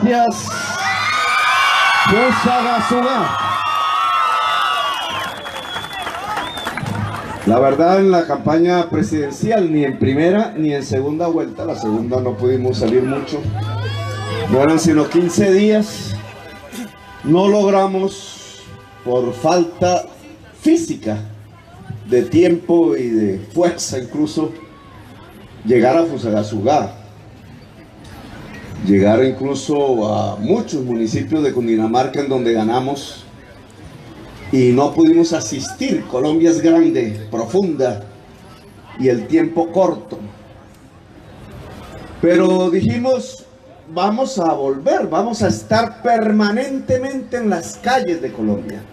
Gracias, Fusagasugá. La verdad, en la campaña presidencial, ni en primera ni en segunda vuelta, la segunda no pudimos salir mucho, no eran sino 15 días, no logramos, por falta física, de tiempo y de fuerza incluso, llegar a Fusagasugá. Llegar incluso a muchos municipios de Cundinamarca en donde ganamos y no pudimos asistir. Colombia es grande, profunda y el tiempo corto. Pero dijimos, vamos a volver, vamos a estar permanentemente en las calles de Colombia,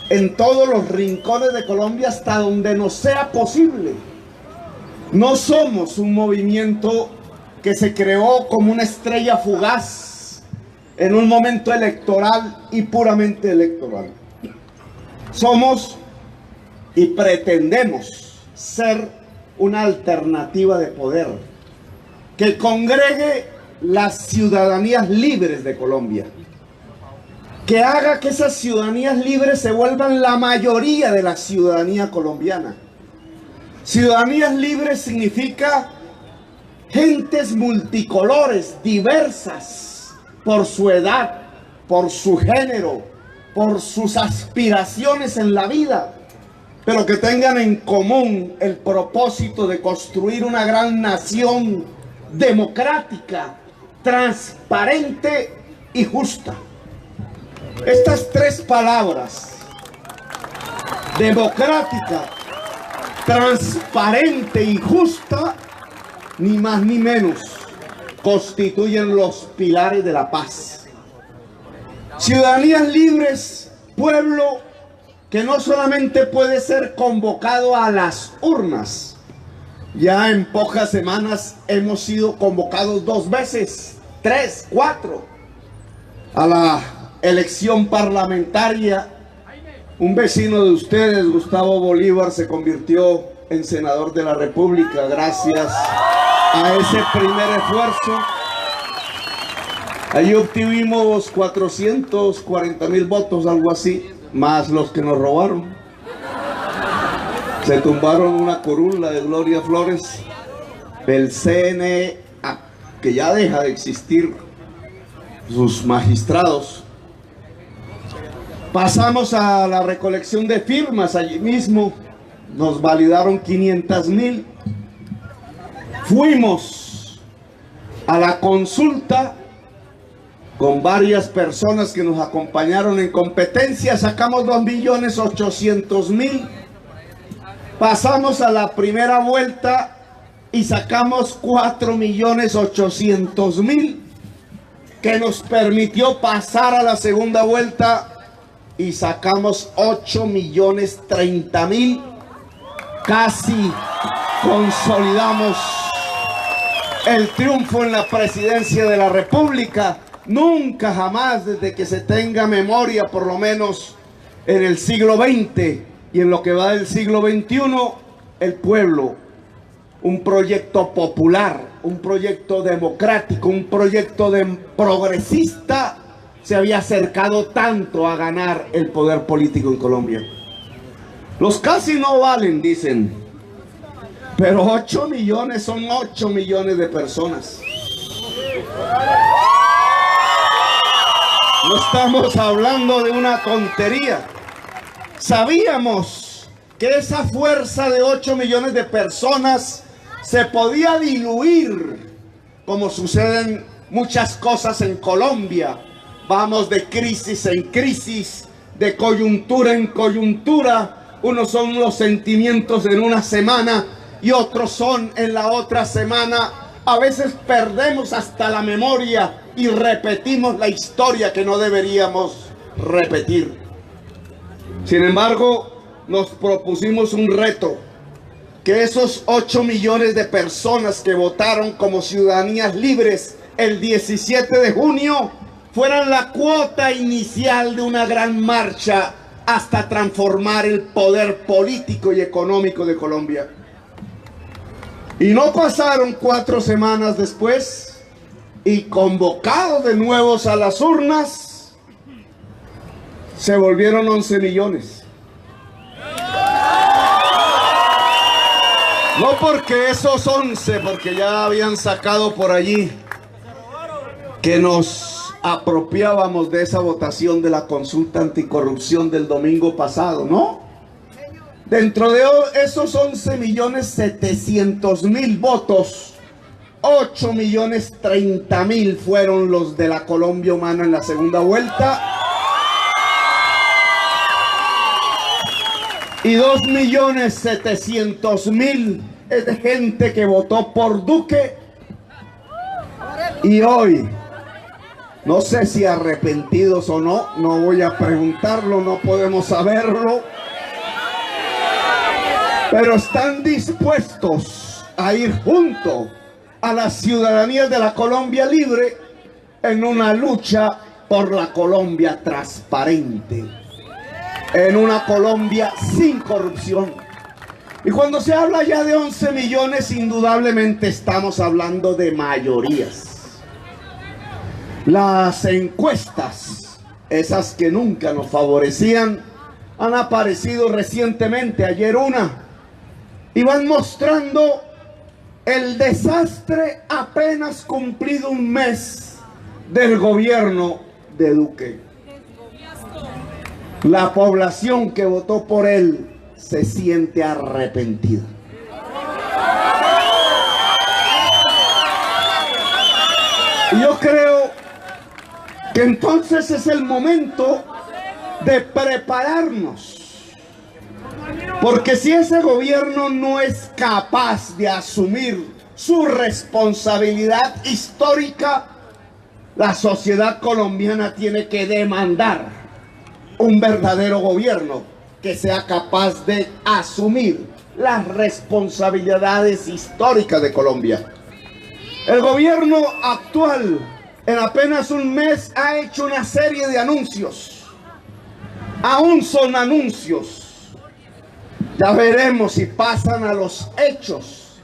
en todos los rincones de Colombia hasta donde nos sea posible. No somos un movimiento que se creó como una estrella fugaz en un momento electoral y puramente electoral. Somos y pretendemos ser una alternativa de poder que congregue las ciudadanías libres de Colombia, que haga que esas ciudadanías libres se vuelvan la mayoría de la ciudadanía colombiana. Ciudadanías libres significa gentes multicolores, diversas por su edad, por su género, por sus aspiraciones en la vida, pero que tengan en común el propósito de construir una gran nación democrática, transparente y justa. Estas tres palabras, democrática, transparente y justa, ni más ni menos, constituyen los pilares de la paz. Ciudadanías libres, pueblo que no solamente puede ser convocado a las urnas. Ya en pocas semanas hemos sido convocados 2 veces, 3, 4, a la elección parlamentaria. Un vecino de ustedes, Gustavo Bolívar, se convirtió en senador de la República gracias a ese primer esfuerzo. Allí obtuvimos 440,000 votos, algo así, más los que nos robaron. Se tumbaron una curula de Gloria Flores, el CNE, que ya deja de existir, sus magistrados. Pasamos a la recolección de firmas allí mismo, nos validaron 500,000. Fuimos a la consulta con varias personas que nos acompañaron en competencia, sacamos 2.800.000. Pasamos a la primera vuelta y sacamos 4.800.000, que nos permitió pasar a la segunda vuelta y sacamos 8.030.000. Casi consolidamos el triunfo en la presidencia de la República. Nunca jamás, desde que se tenga memoria, por lo menos en el siglo XX y en lo que va del siglo XXI, el pueblo, un proyecto popular, un proyecto democrático, un proyecto progresista, se había acercado tanto a ganar el poder político en Colombia. Los casi no valen, dicen, pero 8 millones son 8 millones de personas. No estamos hablando de una tontería. Sabíamos que esa fuerza de 8 millones de personas se podía diluir, como suceden muchas cosas en Colombia. Vamos de crisis en crisis, de coyuntura en coyuntura. Unos son los sentimientos en una semana y otros son en la otra semana. A veces perdemos hasta la memoria y repetimos la historia que no deberíamos repetir. Sin embargo, nos propusimos un reto: que esos 8 millones de personas que votaron como ciudadanías libres el 17 de junio fueran la cuota inicial de una gran marcha hasta transformar el poder político y económico de Colombia. Y no pasaron 4 semanas después y convocados de nuevo a las urnas, se volvieron 11 millones. No porque esos 11, porque ya habían sacado por allí que nos apropiábamos de esa votación de la consulta anticorrupción del domingo pasado, ¿no? Dentro de esos 11.700.000 votos, 8.030.000 fueron los de la Colombia Humana en la segunda vuelta. Y 2.700.000 es de gente que votó por Duque. Y hoy, no sé si arrepentidos o no, no voy a preguntarlo, no podemos saberlo, pero están dispuestos a ir junto a las ciudadanías de la Colombia libre en una lucha por la Colombia transparente, en una Colombia sin corrupción. Y cuando se habla ya de 11 millones, indudablemente estamos hablando de mayorías. Las encuestas, esas que nunca nos favorecían, han aparecido recientemente, ayer una, y van mostrando el desastre apenas cumplido un mes del gobierno de Duque. La población que votó por él se siente arrepentida. Y yo creo que entonces es el momento de prepararnos. Porque si ese gobierno no es capaz de asumir su responsabilidad histórica, la sociedad colombiana tiene que demandar un verdadero gobierno que sea capaz de asumir las responsabilidades históricas de Colombia. El gobierno actual, en apenas un mes, ha hecho una serie de anuncios. Aún son anuncios. Ya veremos si pasan a los hechos.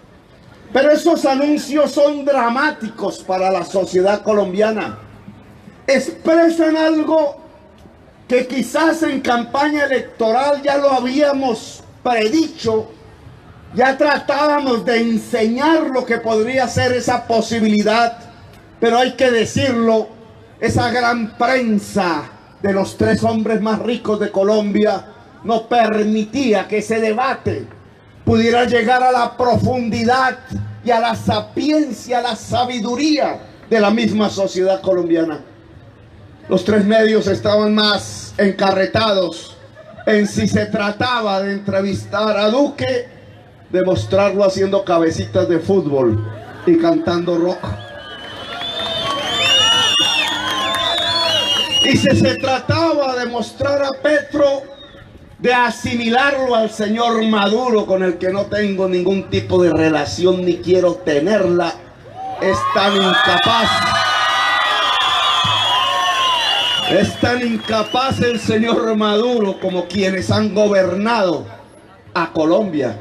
Pero esos anuncios son dramáticos para la sociedad colombiana. Expresan algo que quizás en campaña electoral ya lo habíamos predicho, ya tratábamos de enseñar lo que podría ser esa posibilidad, pero hay que decirlo, esa gran prensa de los 3 hombres más ricos de Colombia no permitía que ese debate pudiera llegar a la profundidad y a la sapiencia, a la sabiduría de la misma sociedad colombiana. Los 3 medios estaban más encarretados en si se trataba de entrevistar a Duque, de mostrarlo haciendo cabecitas de fútbol y cantando rock. Y si se trataba de mostrar a Petro, de asimilarlo al señor Maduro, con el que no tengo ningún tipo de relación ni quiero tenerla, es tan incapaz. Es tan incapaz el señor Maduro como quienes han gobernado a Colombia.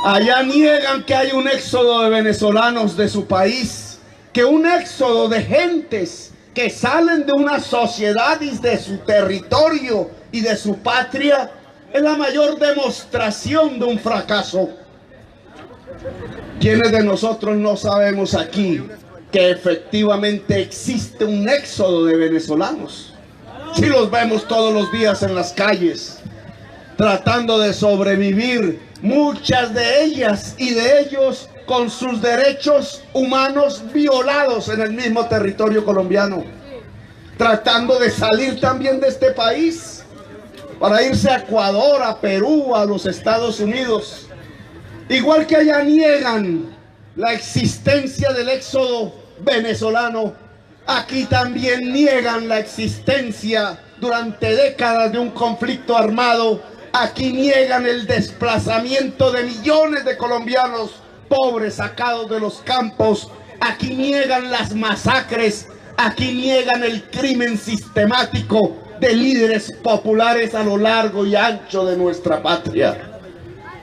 Allá niegan que hay un éxodo de venezolanos de su país, que un éxodo de gentes que salen de una sociedad y de su territorio y de su patria es la mayor demostración de un fracaso. ¿Quiénes de nosotros no sabemos aquí que efectivamente existe un éxodo de venezolanos? Si los vemos todos los días en las calles, tratando de sobrevivir, muchas de ellas y de ellos con sus derechos humanos violados en el mismo territorio colombiano, tratando de salir también de este país para irse a Ecuador, a Perú, a los Estados Unidos. Igual que allá niegan la existencia del éxodo venezolano, aquí también niegan la existencia durante décadas de un conflicto armado. Aquí niegan el desplazamiento de millones de colombianos pobres sacados de los campos. Aquí niegan las masacres. Aquí niegan el crimen sistemático de líderes populares a lo largo y ancho de nuestra patria.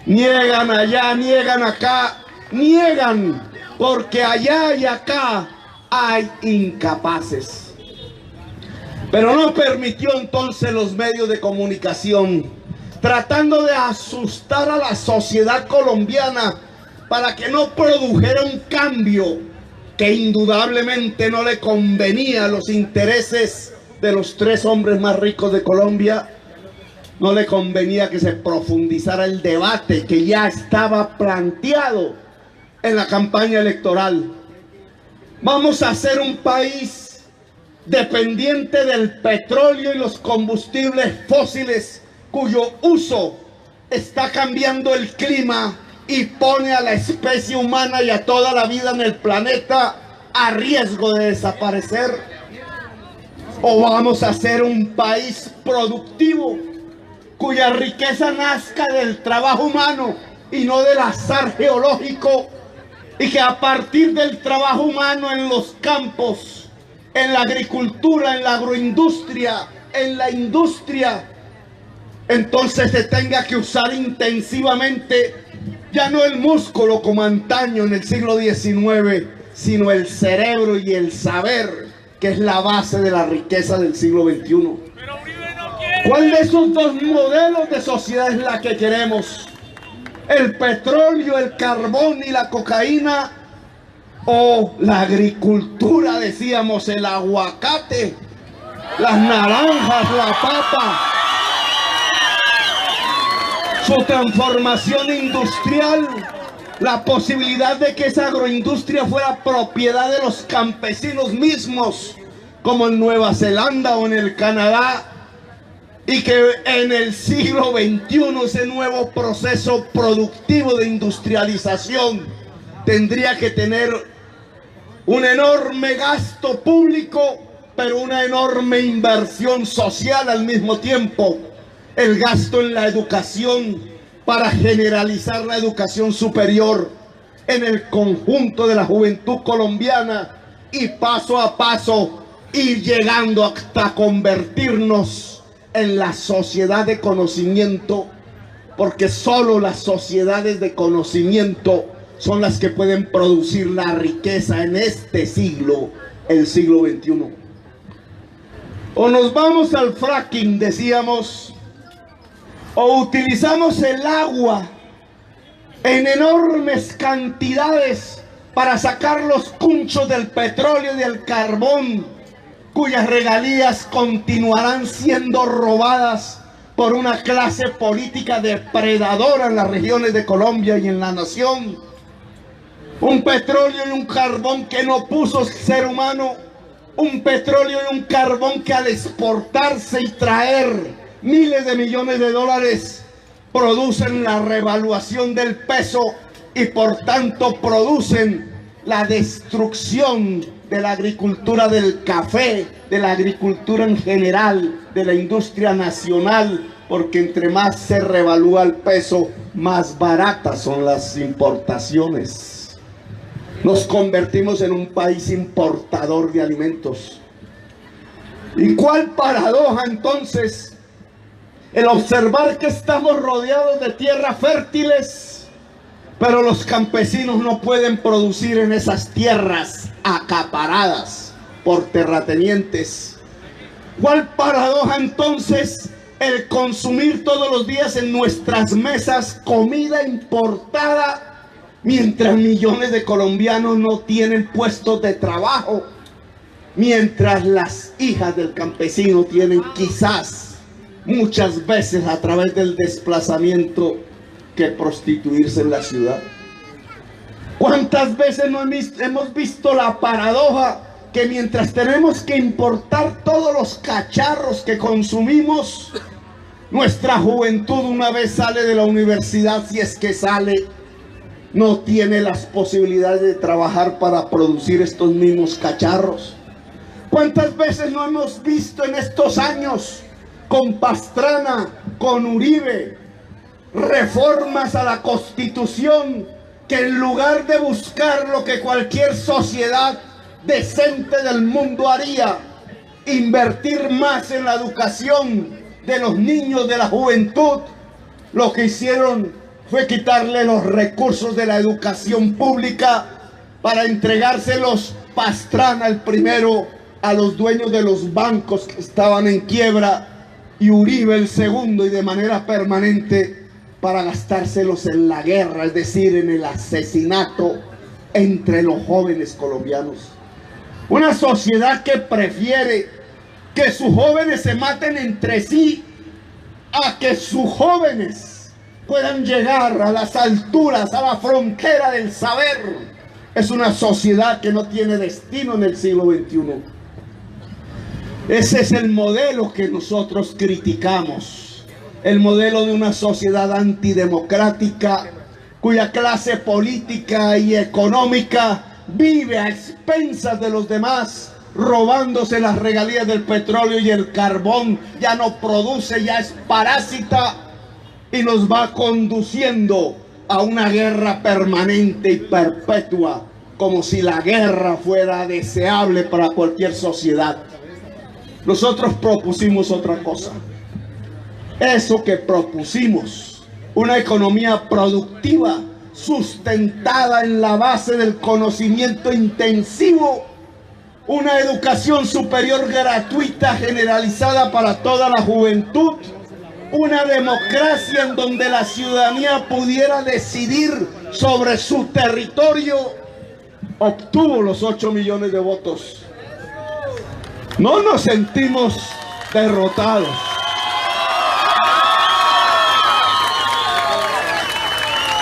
Niegan allá, niegan acá, niegan porque allá y acá hay incapaces. Pero no permitió entonces los medios de comunicación, tratando de asustar a la sociedad colombiana para que no produjera un cambio que indudablemente no le convenía a los intereses de los 3 hombres más ricos de Colombia. No le convenía que se profundizara el debate que ya estaba planteado en la campaña electoral. Vamos a ser un país dependiente del petróleo y los combustibles fósiles, cuyo uso está cambiando el clima y pone a la especie humana y a toda la vida en el planeta a riesgo de desaparecer. ¿O vamos a ser un país productivo, cuya riqueza nazca del trabajo humano y no del azar geológico, y que a partir del trabajo humano en los campos, en la agricultura, en la agroindustria, en la industria, entonces se tenga que usar intensivamente ya no el músculo como antaño en el siglo XIX, sino el cerebro y el saber, que es la base de la riqueza del siglo XXI? ¿Cuál de esos 2 modelos de sociedad es la que queremos? ¿El petróleo, el carbón y la cocaína? ¿O la agricultura, decíamos, el aguacate, las naranjas, la papa? Su transformación industrial, la posibilidad de que esa agroindustria fuera propiedad de los campesinos mismos, como en Nueva Zelanda o en el Canadá, y que en el siglo XXI ese nuevo proceso productivo de industrialización tendría que tener un enorme gasto público, pero una enorme inversión social al mismo tiempo. El gasto en la educación para generalizar la educación superior en el conjunto de la juventud colombiana y paso a paso ir llegando hasta convertirnos en la sociedad de conocimiento, porque solo las sociedades de conocimiento son las que pueden producir la riqueza en este siglo, el siglo XXI. O nos vamos al fracking, decíamos, o utilizamos el agua en enormes cantidades para sacar los cunchos del petróleo y del carbón, cuyas regalías continuarán siendo robadas por una clase política depredadora en las regiones de Colombia y en la nación. Un petróleo y un carbón que no puso el ser humano, un petróleo y un carbón que al exportarse y traer miles de millones de dólares producen la revaluación del peso y por tanto producen la destrucción de la agricultura del café, de la agricultura en general, de la industria nacional, porque entre más se revalúa el peso, más baratas son las importaciones. Nos convertimos en un país importador de alimentos. ¿Y cuál paradoja entonces el observar que estamos rodeados de tierras fértiles, pero los campesinos no pueden producir en esas tierras acaparadas por terratenientes? ¿Cuál paradoja entonces el consumir todos los días en nuestras mesas comida importada, mientras millones de colombianos no tienen puestos de trabajo, mientras las hijas del campesino tienen quizás muchas veces a través del desplazamiento que prostituirse en la ciudad? ¿Cuántas veces no hemos visto la paradoja que mientras tenemos que importar todos los cacharros que consumimos, nuestra juventud una vez sale de la universidad, si es que sale, no tiene las posibilidades de trabajar para producir estos mismos cacharros? ¿Cuántas veces no hemos visto en estos años, con Pastrana, con Uribe, reformas a la Constitución que en lugar de buscar lo que cualquier sociedad decente del mundo haría, invertir más en la educación de los niños, de la juventud, lo que hicieron fue quitarle los recursos de la educación pública para entregárselos Pastrana el primero a los dueños de los bancos que estaban en quiebra, y Uribe el segundo, y de manera permanente para gastárselos en la guerra, es decir, en el asesinato entre los jóvenes colombianos. Una sociedad que prefiere que sus jóvenes se maten entre sí a que sus jóvenes puedan llegar a las alturas, a la frontera del saber. Es una sociedad que no tiene destino en el siglo XXI. Ese es el modelo que nosotros criticamos, el modelo de una sociedad antidemocrática cuya clase política y económica vive a expensas de los demás, robándose las regalías del petróleo y el carbón, ya no produce, ya es parásita, y nos va conduciendo a una guerra permanente y perpetua, como si la guerra fuera deseable para cualquier sociedad. Nosotros propusimos otra cosa. Eso que propusimos, una economía productiva sustentada en la base del conocimiento intensivo, una educación superior gratuita generalizada para toda la juventud, una democracia en donde la ciudadanía pudiera decidir sobre su territorio, obtuvo los 8 millones de votos. No nos sentimos derrotados.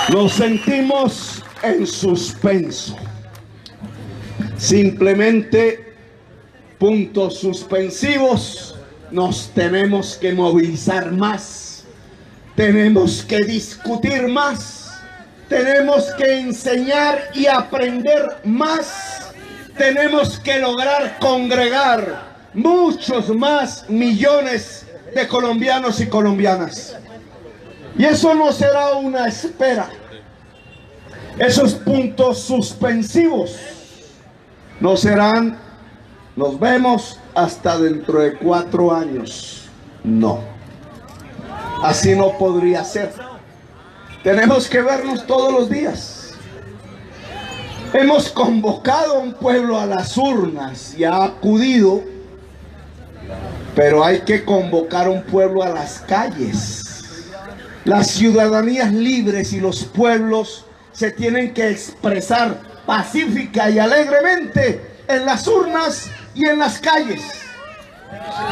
Nos sentimos en suspenso. Simplemente, puntos suspensivos, nos tenemos que movilizar más, tenemos que discutir más, tenemos que enseñar y aprender más, tenemos que lograr congregar muchos más millones de colombianos y colombianas. Y eso no será una espera. Esos puntos suspensivos no serán, nos vemos hasta dentro de 4 años. No. Así no podría ser. Tenemos que vernos todos los días. Hemos convocado a un pueblo a las urnas y ha acudido, pero hay que convocar a un pueblo a las calles. Las ciudadanías libres y los pueblos se tienen que expresar pacífica y alegremente en las urnas y en las calles.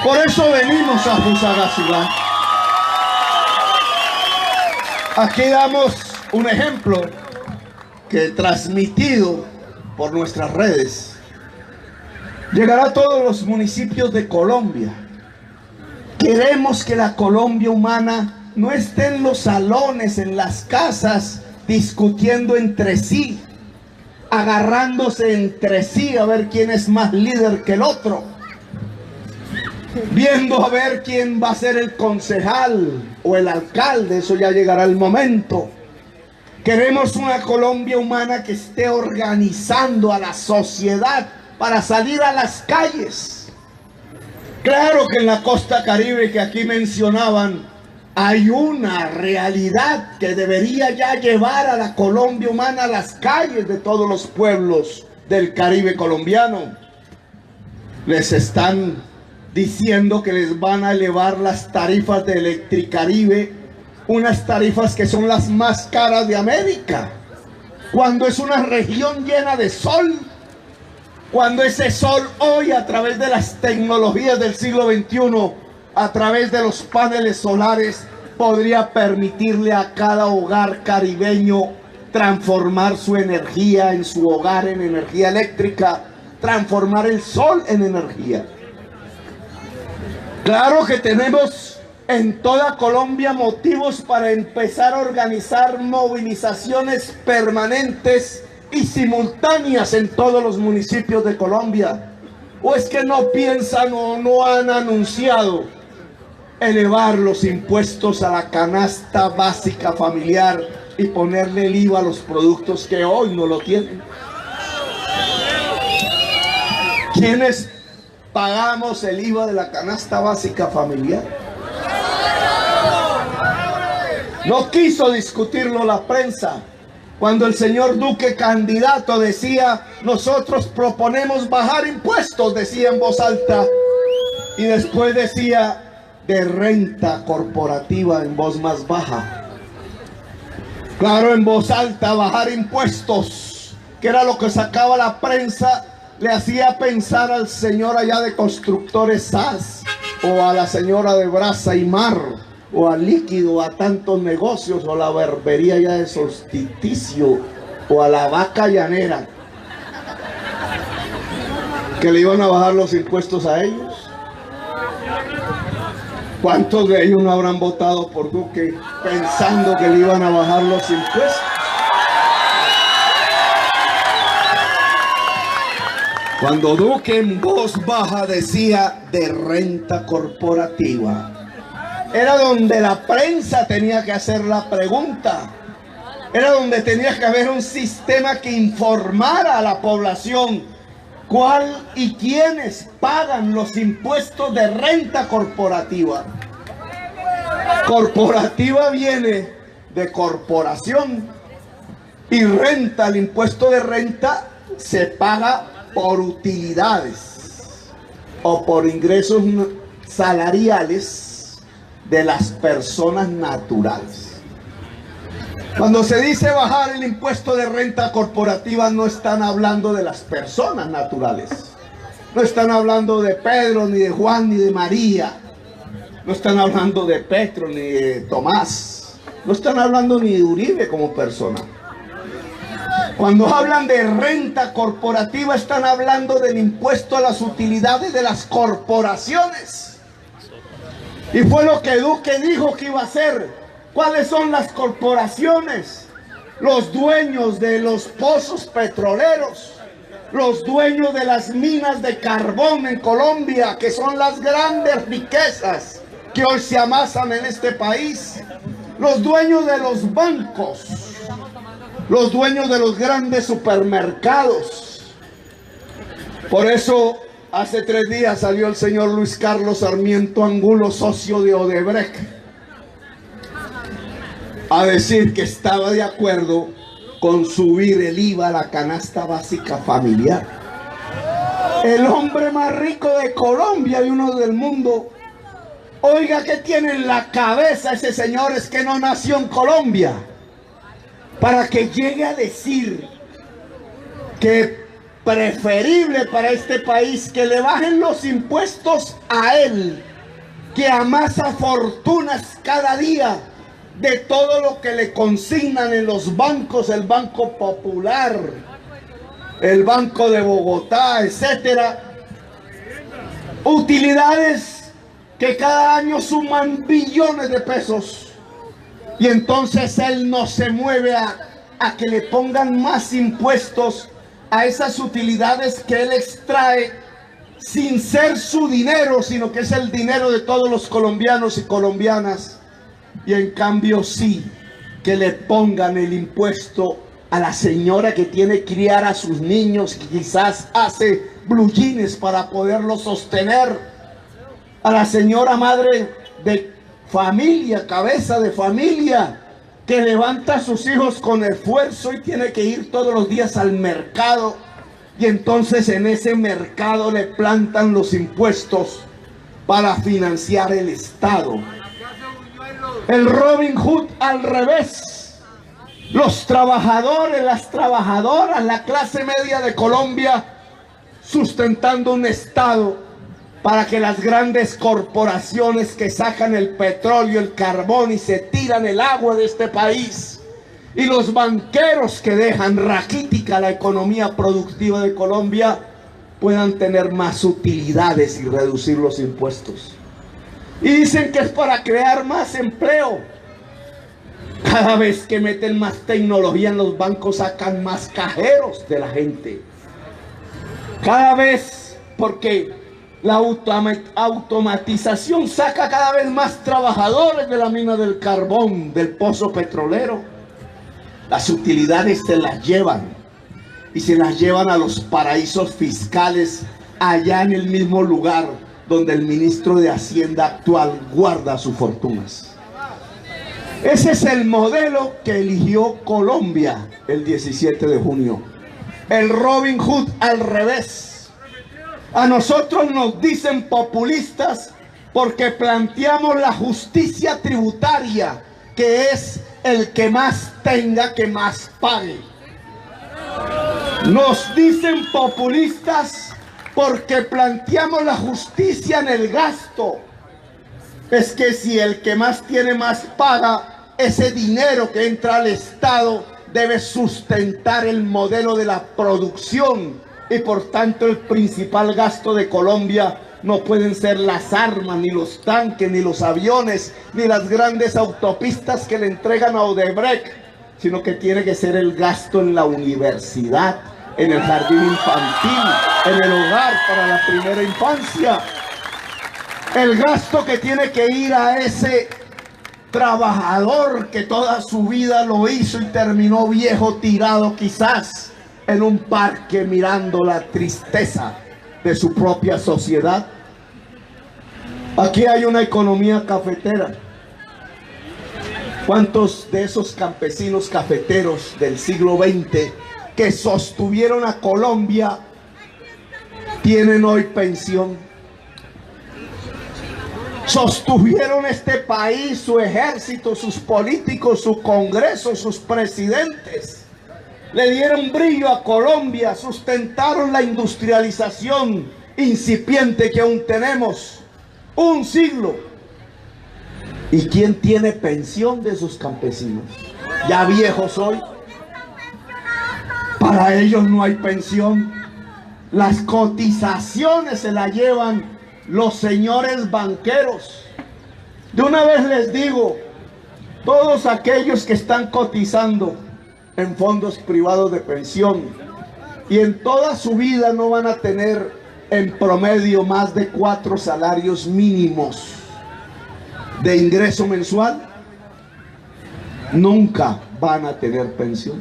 Por eso venimos a Fusagasugá. Aquí damos un ejemplo que, transmitido por nuestras redes, llegará a todos los municipios de Colombia. Queremos que la Colombia humana no esté en los salones, en las casas, discutiendo entre sí, agarrándose entre sí a ver quién es más líder que el otro, viendo a ver quién va a ser el concejal o el alcalde. Eso ya llegará el momento. Queremos una Colombia humana que esté organizando a la sociedad para salir a las calles. Claro que en la costa caribe que aquí mencionaban, hay una realidad que debería ya llevar a la Colombia humana a las calles de todos los pueblos del Caribe colombiano. Les están diciendo que les van a elevar las tarifas de Electricaribe, unas tarifas que son las más caras de América, cuando es una región llena de sol, cuando ese sol hoy, a través de las tecnologías del siglo XXI, a través de los paneles solares, podría permitirle a cada hogar caribeño transformar su energía en su hogar en energía eléctrica, transformar el sol en energía. Claro que tenemos en toda Colombia motivos para empezar a organizar movilizaciones permanentes y simultáneas en todos los municipios de Colombia. ¿O es que no piensan o no han anunciado elevar los impuestos a la canasta básica familiar y ponerle el IVA a los productos que hoy no lo tienen? ¿Quiénes pagamos el IVA de la canasta básica familiar? No quiso discutirlo la prensa. Cuando el señor Duque, candidato, decía: nosotros proponemos bajar impuestos, decía en voz alta, y después decía de renta corporativa en voz más baja. Claro, en voz alta bajar impuestos, que era lo que sacaba la prensa, le hacía pensar al señor allá de Constructores SAS, o a la señora de Brasa y Mar, o a Líquido, a tantos negocios, o a la barbería ya de Solsticio, o a la Vaca Llanera, que le iban a bajar los impuestos a ellos. ¿Cuántos de ellos no habrán votado por Duque pensando que le iban a bajar los impuestos? Cuando Duque en voz baja decía de renta corporativa, era donde la prensa tenía que hacer la pregunta. Era donde tenía que haber un sistema que informara a la población cuál y quiénes pagan los impuestos de renta corporativa. Corporativa viene de corporación, y renta, el impuesto de renta se paga por utilidades o por ingresos salariales de las personas naturales. Cuando se dice bajar el impuesto de renta corporativa, no están hablando de las personas naturales. No están hablando de Pedro, ni de Juan, ni de María. No están hablando de Petro, ni de Tomás. No están hablando ni de Uribe como persona. Cuando hablan de renta corporativa, están hablando del impuesto a las utilidades de las corporaciones. Y fue lo que Duque dijo que iba a hacer. ¿Cuáles son las corporaciones? Los dueños de los pozos petroleros, los dueños de las minas de carbón en Colombia, que son las grandes riquezas que hoy se amasan en este país, los dueños de los bancos, los dueños de los grandes supermercados. Por eso hace 3 días salió el señor Luis Carlos Sarmiento Angulo, socio de Odebrecht, a decir que estaba de acuerdo con subir el IVA a la canasta básica familiar. El hombre más rico de Colombia y uno del mundo. Oiga, ¿qué tiene en la cabeza ese señor? Es que no nació en Colombia, para que llegue a decir que preferible para este país que le bajen los impuestos a él, que amasa fortunas cada día de todo lo que le consignan en los bancos, el Banco Popular, el Banco de Bogotá, etcétera. Utilidades que cada año suman billones de pesos. Y entonces él no se mueve a que le pongan más impuestos a esas utilidades que él extrae sin ser su dinero, sino que es el dinero de todos los colombianos y colombianas. Y en cambio sí, que le pongan el impuesto a la señora que tiene que criar a sus niños, que quizás hace blue jeans para poderlos sostener, a la señora madre de familia, cabeza de familia, que levanta a sus hijos con esfuerzo y tiene que ir todos los días al mercado, y entonces en ese mercado le plantan los impuestos para financiar el Estado. El Robin Hood al revés. Los trabajadores, las trabajadoras, la clase media de Colombia sustentando un Estado para que las grandes corporaciones que sacan el petróleo, el carbón y se tiran el agua de este país, y los banqueros que dejan raquítica la economía productiva de Colombia, puedan tener más utilidades y reducir los impuestos. Y dicen que es para crear más empleo. Cada vez que meten más tecnología en los bancos, sacan más cajeros de la gente. Cada vez, porque la automatización saca cada vez más trabajadores de la mina del carbón, del pozo petrolero. Las utilidades se las llevan, y se las llevan a los paraísos fiscales, allá en el mismo lugar donde el ministro de Hacienda actual guarda sus fortunas. Ese es el modelo que eligió Colombia el 17 de junio. El Robin Hood al revés. A nosotros nos dicen populistas porque planteamos la justicia tributaria, que es el que más tenga que más pague. Nos dicen populistas porque planteamos la justicia en el gasto. Es que si el que más tiene más paga, ese dinero que entra al Estado debe sustentar el modelo de la producción, y por tanto el principal gasto de Colombia no pueden ser las armas, ni los tanques, ni los aviones, ni las grandes autopistas que le entregan a Odebrecht, sino que tiene que ser el gasto en la universidad, en el jardín infantil, en el hogar para la primera infancia. El gasto que tiene que ir a ese trabajador que toda su vida lo hizo y terminó viejo, tirado quizás en un parque mirando la tristeza de su propia sociedad. Aquí hay una economía cafetera. ¿Cuántos de esos campesinos cafeteros del siglo XX que sostuvieron a Colombia tienen hoy pensión? Sostuvieron este país, su ejército, sus políticos, su Congreso, sus presidentes. Le dieron brillo a Colombia, sustentaron la industrialización incipiente que aún tenemos. Un siglo. ¿Y quién tiene pensión de esos campesinos? Ya viejos hoy. Para ellos no hay pensión. Las cotizaciones se las llevan los señores banqueros. De una vez les digo, todos aquellos que están cotizando en fondos privados de pensión y en toda su vida no van a tener en promedio más de 4 salarios mínimos de ingreso mensual, nunca van a tener pensión.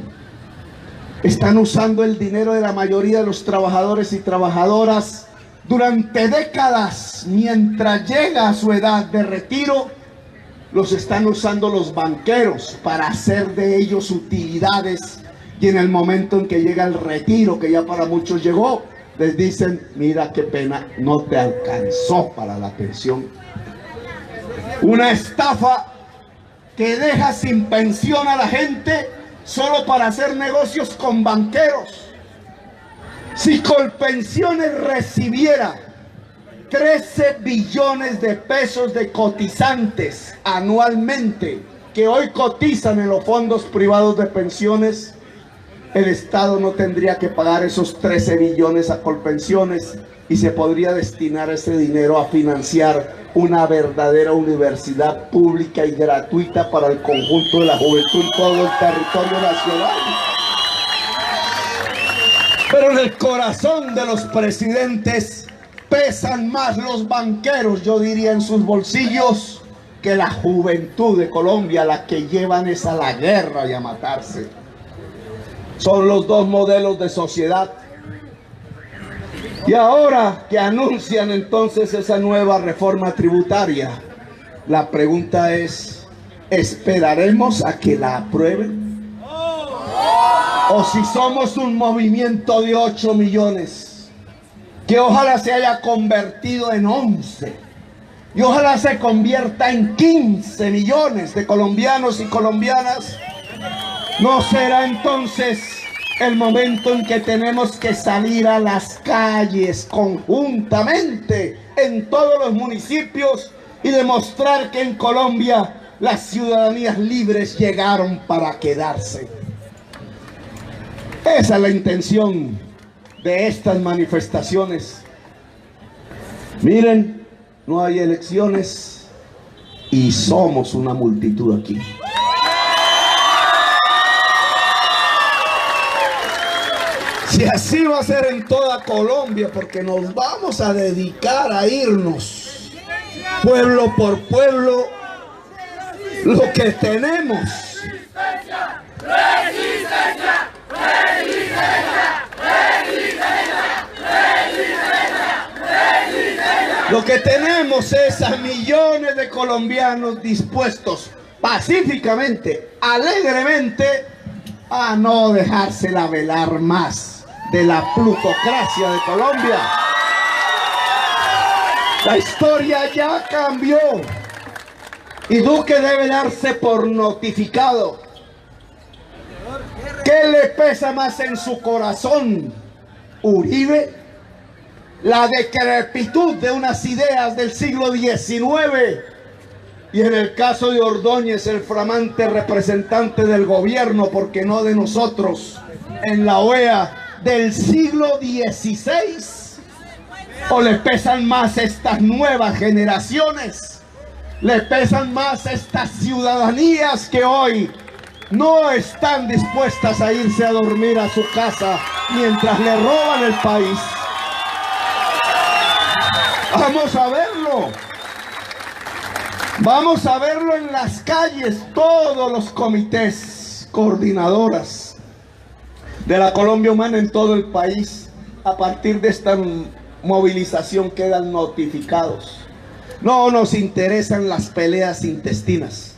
Están usando el dinero de la mayoría de los trabajadores y trabajadoras durante décadas. Mientras llega a su edad de retiro, los están usando los banqueros para hacer de ellos utilidades, y en el momento en que llega el retiro, que ya para muchos llegó, les dicen: mira qué pena, no te alcanzó para la pensión. Una estafa que deja sin pensión a la gente solo para hacer negocios con banqueros. Si Colpensiones recibiera 13 billones de pesos de cotizantes anualmente, que hoy cotizan en los fondos privados de pensiones, el Estado no tendría que pagar esos 13 billones a Colpensiones y se podría destinar ese dinero a financiar una verdadera universidad pública y gratuita para el conjunto de la juventud en todo el territorio nacional. Pero en el corazón de los presidentes pesan más los banqueros, yo diría, en sus bolsillos, que la juventud de Colombia. La que llevan es a la guerra y a matarse. Son los dos modelos de sociedad. Y ahora que anuncian entonces esa nueva reforma tributaria, la pregunta es: ¿esperaremos a que la aprueben? ¿O si somos un movimiento de 8 millones, que ojalá se haya convertido en 11, y ojalá se convierta en 15 millones de colombianos y colombianas, no será entonces el momento en que tenemos que salir a las calles conjuntamente en todos los municipios y demostrar que en Colombia las ciudadanías libres llegaron para quedarse? Esa es la intención de estas manifestaciones. Miren, no hay elecciones y somos una multitud aquí. Si así va a ser en toda Colombia, porque nos vamos a dedicar a irnos pueblo por pueblo, lo que tenemos. ¡Resistencia! ¡Resistencia! ¡Resistencia! ¡Resistencia! ¡Resistencia! Lo que tenemos es a millones de colombianos dispuestos pacíficamente, alegremente, a no dejársela velar más de la plutocracia de Colombia. La historia ya cambió y Duque debe darse por notificado. ¿Qué le pesa más en su corazón? ¿Uribe? ¿La decrepitud de unas ideas del siglo XIX? Y en el caso de Ordóñez, el flamante representante del gobierno, porque no de nosotros, en la OEA del siglo XVI. ¿O le pesan más estas nuevas generaciones? ¿Le pesan más estas ciudadanías que hoy no están dispuestas a irse a dormir a su casa mientras le roban el país? Vamos a verlo. Vamos a verlo en las calles, todos los comités, coordinadoras de la Colombia Humana en todo el país, a partir de esta movilización quedan notificados. No nos interesan las peleas intestinas,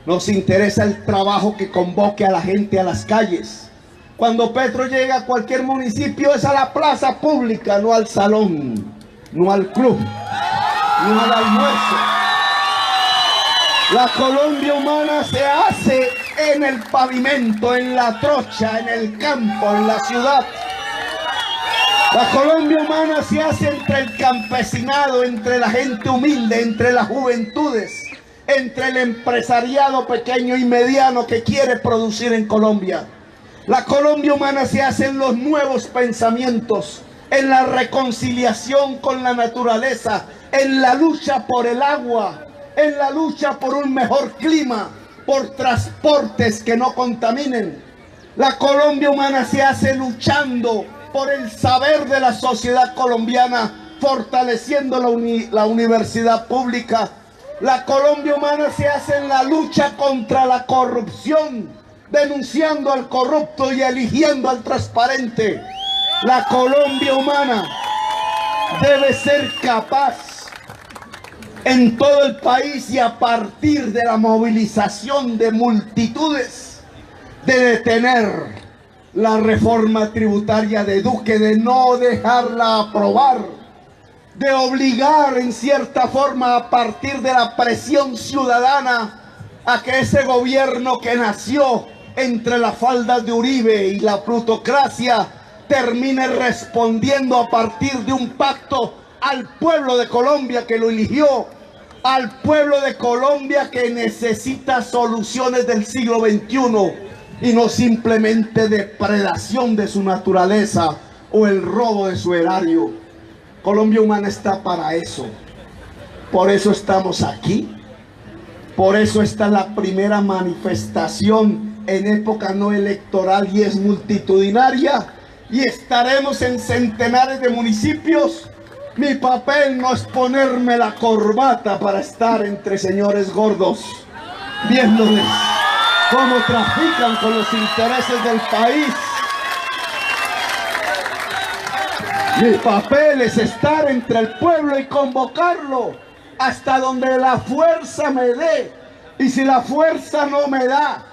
nos interesa el trabajo que convoque a la gente a las calles. Cuando Petro llega a cualquier municipio es a la plaza pública, no al salón, no al club, no al almuerzo. La Colombia Humana se hace en el pavimento, en la trocha, en el campo, en la ciudad. La Colombia Humana se hace entre el campesinado, entre la gente humilde, entre las juventudes, entre el empresariado pequeño y mediano que quiere producir en Colombia. La Colombia Humana se hace en los nuevos pensamientos, en la reconciliación con la naturaleza, en la lucha por el agua, en la lucha por un mejor clima, por transportes que no contaminen. La Colombia Humana se hace luchando por el saber de la sociedad colombiana, fortaleciendo la universidad pública. La Colombia Humana se hace en la lucha contra la corrupción, denunciando al corrupto y eligiendo al transparente. La Colombia Humana debe ser capaz en todo el país y a partir de la movilización de multitudes de detener la reforma tributaria de Duque, de no dejarla aprobar, de obligar en cierta forma a partir de la presión ciudadana a que ese gobierno que nació entre las faldas de Uribe y la plutocracia termine respondiendo a partir de un pacto al pueblo de Colombia que lo eligió, al pueblo de Colombia que necesita soluciones del siglo XXI y no simplemente depredación de su naturaleza o el robo de su erario. Colombia Humana está para eso. Por eso estamos aquí. Por eso está la primera manifestación en época no electoral y es multitudinaria. Y estaremos en centenares de municipios. Mi papel no es ponerme la corbata para estar entre señores gordos, viéndoles cómo trafican con los intereses del país. Mi papel es estar entre el pueblo y convocarlo hasta donde la fuerza me dé. Y si la fuerza no me da,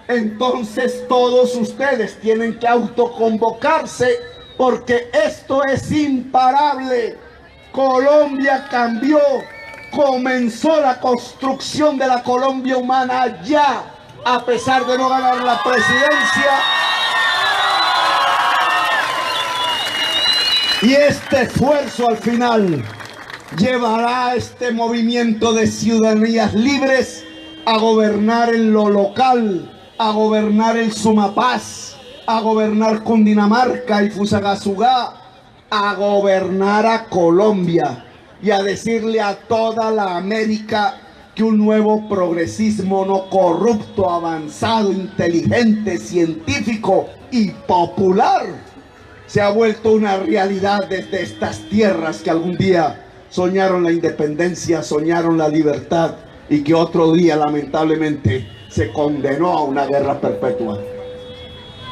entonces todos ustedes tienen que autoconvocarse, porque esto es imparable. Colombia cambió, comenzó la construcción de la Colombia Humana ya, a pesar de no ganar la presidencia. Y este esfuerzo al final llevará a este movimiento de ciudadanías libres a gobernar en lo local, a gobernar el Sumapaz, a gobernar Cundinamarca y Fusagasugá, a gobernar a Colombia y a decirle a toda la América que un nuevo progresismo no corrupto, avanzado, inteligente, científico y popular se ha vuelto una realidad desde estas tierras que algún día soñaron la independencia, soñaron la libertad y que otro día lamentablemente se condenó a una guerra perpetua.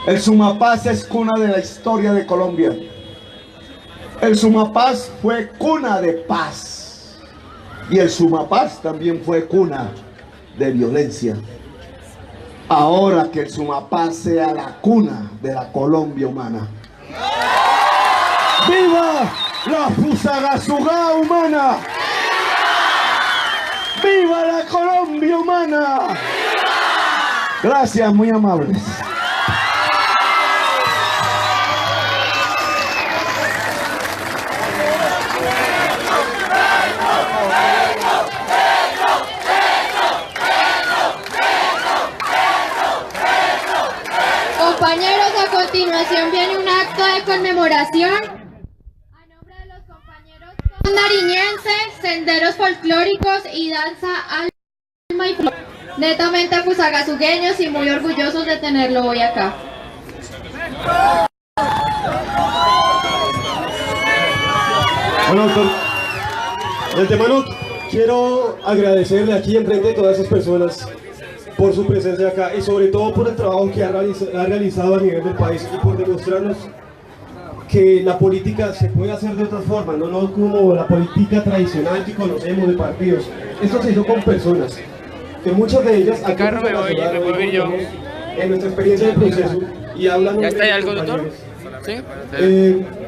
El Sumapaz es cuna de la historia de Colombia. El Sumapaz fue cuna de paz y el Sumapaz también fue cuna de violencia. Ahora que el Sumapaz sea la cuna de la Colombia humana. ¡Viva la Fusagasugá humana! ¡Viva la Colombia humana! Gracias, muy amables. Compañeros, a continuación viene un acto de conmemoración a nombre de los compañeros nariñenses, senderos folclóricos y danza alma y flor. Netamente fusagasugueños y muy orgullosos de tenerlo hoy acá. Bueno, doctor, de antemano quiero agradecerle aquí enfrente de todas esas personas por su presencia acá y sobre todo por el trabajo que ha realizado a nivel del país y por demostrarnos que la política se puede hacer de otras formas, no como la política tradicional que conocemos de partidos. Esto se hizo con personas, que muchas de ellas aquí en nuestra experiencia de proceso y hablan ¿Ya está ahí algo, compañeros. doctor? ¿Sí?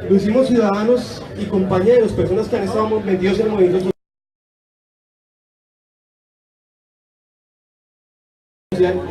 Lo hicimos ciudadanos y compañeros, personas que han estado metidos en movimientos sociales.